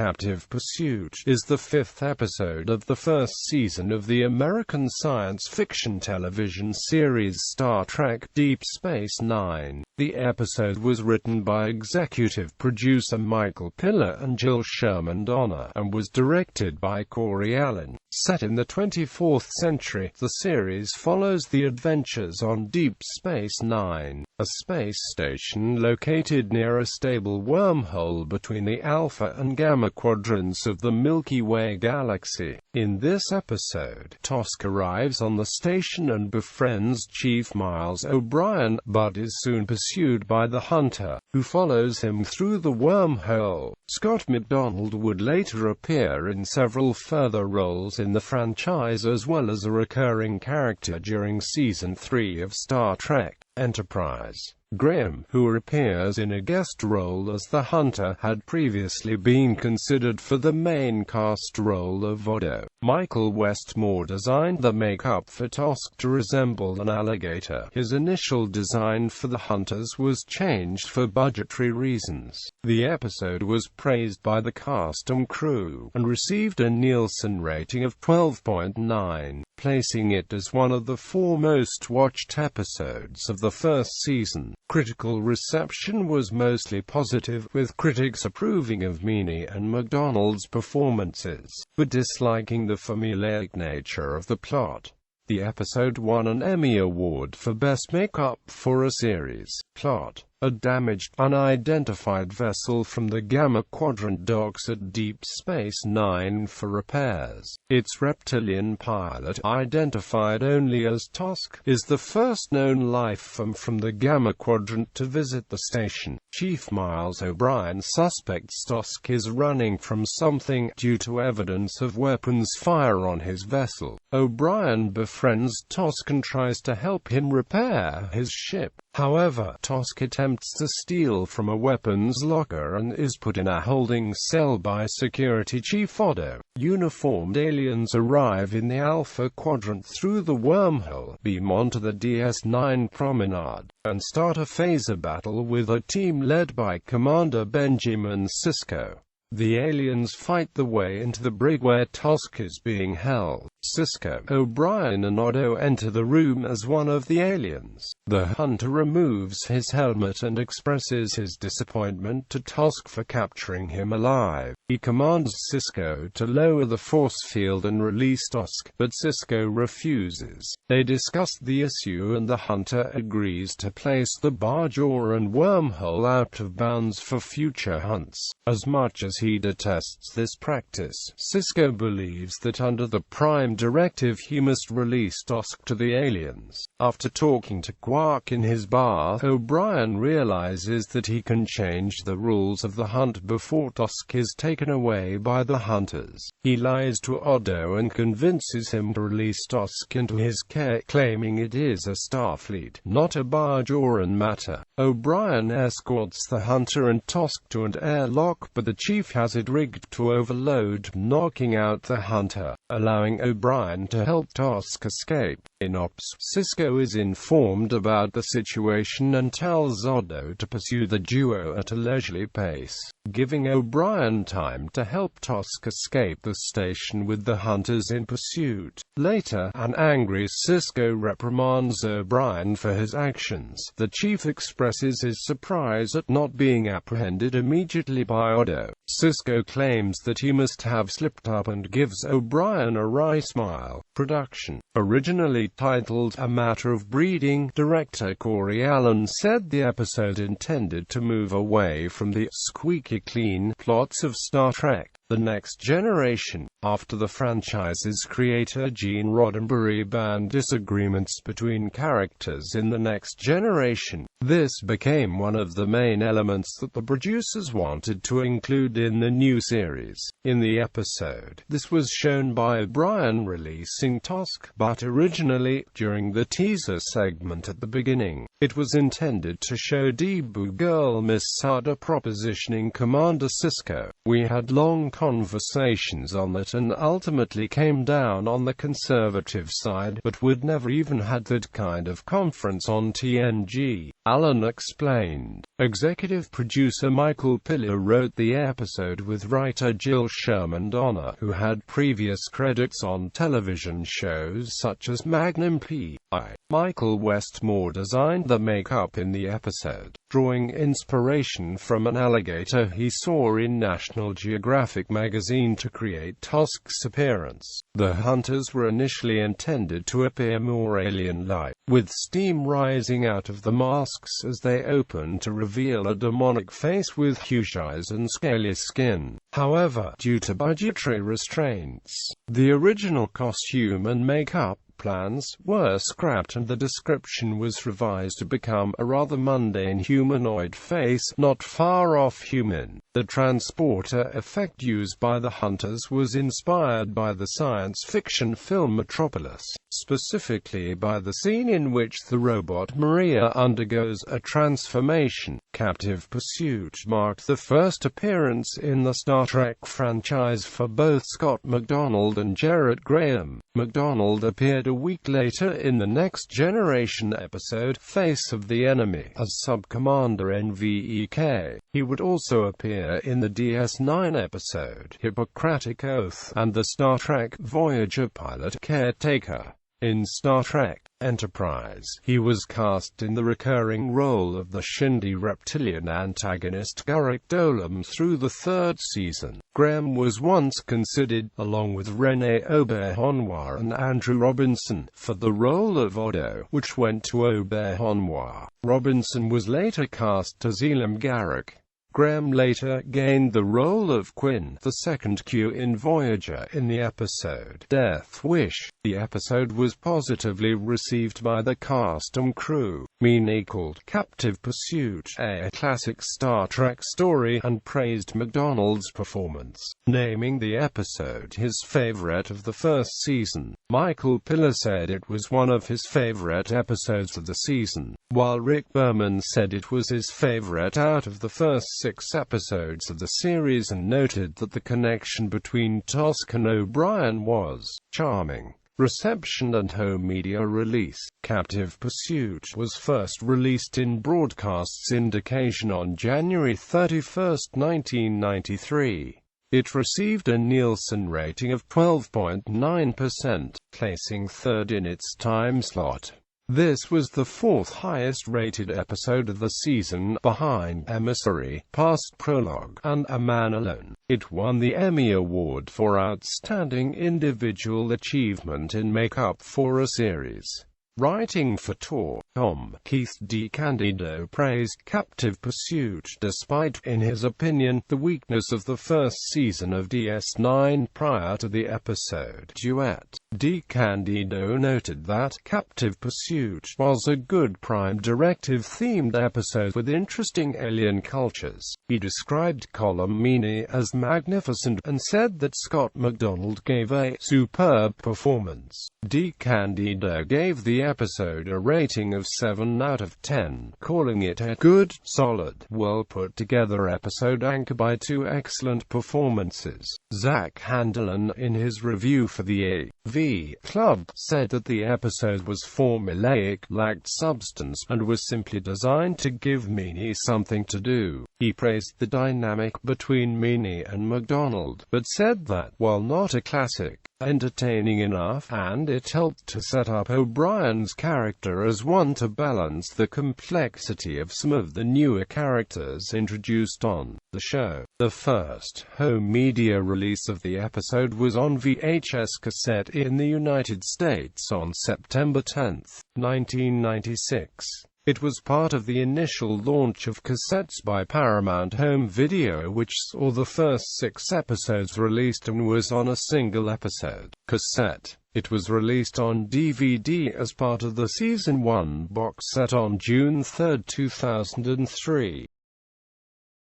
Captive Pursuit is the fifth episode of the first season of the American science fiction television series Star Trek Deep Space Nine. The episode was written by executive producer Michael Piller and Jill Sherman and was directed by Corey Allen. Set in the 24th century, the series follows the adventures on Deep Space Nine, a space station located near a stable wormhole between the Alpha and Gamma quadrants of the Milky Way galaxy. In this episode, Tosk arrives on the station and befriends Chief Miles O'Brien, but is soon pursued by the Hunter, who follows him through the wormhole. Scott McDonald would later appear in several further roles in the franchise as well as a recurring character during Season 3 of Star Trek Enterprise. Graham, who appears in a guest role as the Hunter, had previously been considered for the main cast role of Odo. Michael Westmore designed the makeup for Tosk to resemble an alligator. His initial design for the Hunters was changed for budgetary reasons. The episode was praised by the cast and crew, and received a Nielsen rating of 12.9, placing it as one of the 4 most watched episodes of the first season. Critical reception was mostly positive, with critics approving of Meany and McDonald's performances, but disliking the formulaic nature of the plot. The episode won an Emmy Award for Best Makeup for a Series. Plot: a damaged, unidentified vessel from the Gamma Quadrant docks at Deep Space Nine for repairs. Its reptilian pilot, identified only as Tosk, is the first known life form from the Gamma Quadrant to visit the station. Chief Miles O'Brien suspects Tosk is running from something, due to evidence of weapons fire on his vessel. O'Brien befriends Tosk and tries to help him repair his ship. However, Tosk attempts to steal from a weapons locker and is put in a holding cell by Security Chief Odo. Uniformed aliens arrive in the Alpha Quadrant through the wormhole, beam onto the DS9 promenade, and start a phaser battle with a team led by Commander Benjamin Sisko. The aliens fight their way into the brig where Tosk is being held. Sisko, O'Brien and Odo enter the room as one of the aliens. The Hunter removes his helmet and expresses his disappointment to Tosk for capturing him alive. He commands Sisko to lower the force field and release Tosk, but Sisko refuses. They discuss the issue and the Hunter agrees to place the barge ore and wormhole out of bounds for future hunts. As much as he detests this practice, Sisko believes that under the Prime Directive he must release Tosk to the aliens. After talking to Quark in his bar, O'Brien realizes that he can change the rules of the hunt before Tosk is taken away by the Hunters. He lies to Odo and convinces him to release Tosk into his care, claiming it is a Starfleet, not a barge ore matter. O'Brien escorts the Hunter and Tosk to an airlock, but the Chief has it rigged to overload, knocking out the Hunter, allowing O'Brien to help Tosk escape. In Ops, Sisko is informed about the situation and tells Odo to pursue the duo at a leisurely pace, giving O'Brien time to help Tosk escape the station with the Hunters in pursuit. Later, an angry Sisko reprimands O'Brien for his actions. The Chief expresses his surprise at not being apprehended immediately by Odo. Sisko claims that he must have slipped up and gives O'Brien a wry smile. Production. Originally titled A Matter of Breeding, director Corey Allen said the episode intended to move away from the squeaky clean plots of Star Trek The Next Generation. After the franchise's creator Gene Roddenberry banned disagreements between characters in The Next Generation, this became one of the main elements that the producers wanted to include in the new series. In the episode, this was shown by O'Brien releasing Tosk, but originally, during the teaser segment at the beginning, it was intended to show debut girl Miss Sada propositioning Commander Sisko. We had long conversations on that and ultimately came down on the conservative side, but we'd never even had that kind of conference on TNG. Allen explained. Executive producer Michael Piller wrote the episode with writer Jill Sherman, who had previous credits on television shows such as Magnum P.I. Michael Westmore designed the makeup in the episode, drawing inspiration from an alligator he saw in National Geographic magazine to create Tosk's appearance. The hunters were initially intended to appear more alien-like, with steam rising out of the masks as they opened to reveal a demonic face with huge eyes and scaly skin. However, due to budgetary restraints, the original costume and makeup plans were scrapped and the description was revised to become a rather mundane humanoid face not far off human. The transporter effect used by the hunters was inspired by the science fiction film Metropolis, specifically by the scene in which the robot Maria undergoes a transformation. Captive Pursuit marked the first appearance in the Star Trek franchise for both Scott McDonald and Gerard Graham. McDonald appeared a week later in the Next Generation episode, Face of the Enemy, as Sub-Commander NVEK. He would also appear in the DS9 episode, Hippocratic Oath, and the Star Trek Voyager pilot, Caretaker. In Star Trek Enterprise, he was cast in the recurring role of the Shindy reptilian antagonist Garak Dolam through the third season. Graham was once considered, along with René Auberjonois and Andrew Robinson, for the role of Odo, which went to Auberjonois. Robinson was later cast as Elam Garak. Graham later gained the role of Quinn, the second Q in Voyager, in the episode Death Wish. The episode was positively received by the cast and crew. Meany called Captive Pursuit a classic Star Trek story and praised McDonald's performance, naming the episode his favorite of the first season. Michael Piller said it was one of his favorite episodes of the season, while Rick Berman said it was his favorite out of the first 6 episodes of the series and noted that the connection between Tosk and O'Brien was charming. Reception and home media release. Captive Pursuit was first released in broadcast syndication on January 31, 1993. It received a Nielsen rating of 12.9%, placing third in its time slot. This was the 4th highest-rated episode of the season, behind Emissary, Past Prologue, and A Man Alone. It won the Emmy Award for Outstanding Individual Achievement in Makeup for a Series. Writing for Tor.com, Keith DeCandido praised Captive Pursuit despite, in his opinion, the weakness of the first season of DS9 prior to the episode Duet. DeCandido noted that Captive Pursuit was a good Prime Directive-themed episode with interesting alien cultures. He described Colm Meaney as magnificent and said that Scott McDonald gave a superb performance. DeCandido gave the episode a rating of 7 out of 10, calling it a good, solid, well-put-together episode anchored by 2 excellent performances. Zach Handelin, in his review for the AV Club, said that the episode was formulaic, lacked substance, and was simply designed to give Meaney something to do. He praised the dynamic between Meaney and McDonald, but said that, while not a classic, entertaining enough, and it helped to set up O'Brien's character as one to balance the complexity of some of the newer characters introduced on the show. The first home media release of the episode was on VHS cassette in the United States on September 10, 1996. It was part of the initial launch of cassettes by Paramount Home Video, which saw the first 6 episodes released and was on a single episode cassette. It was released on DVD as part of the Season 1 box set on June 3, 2003.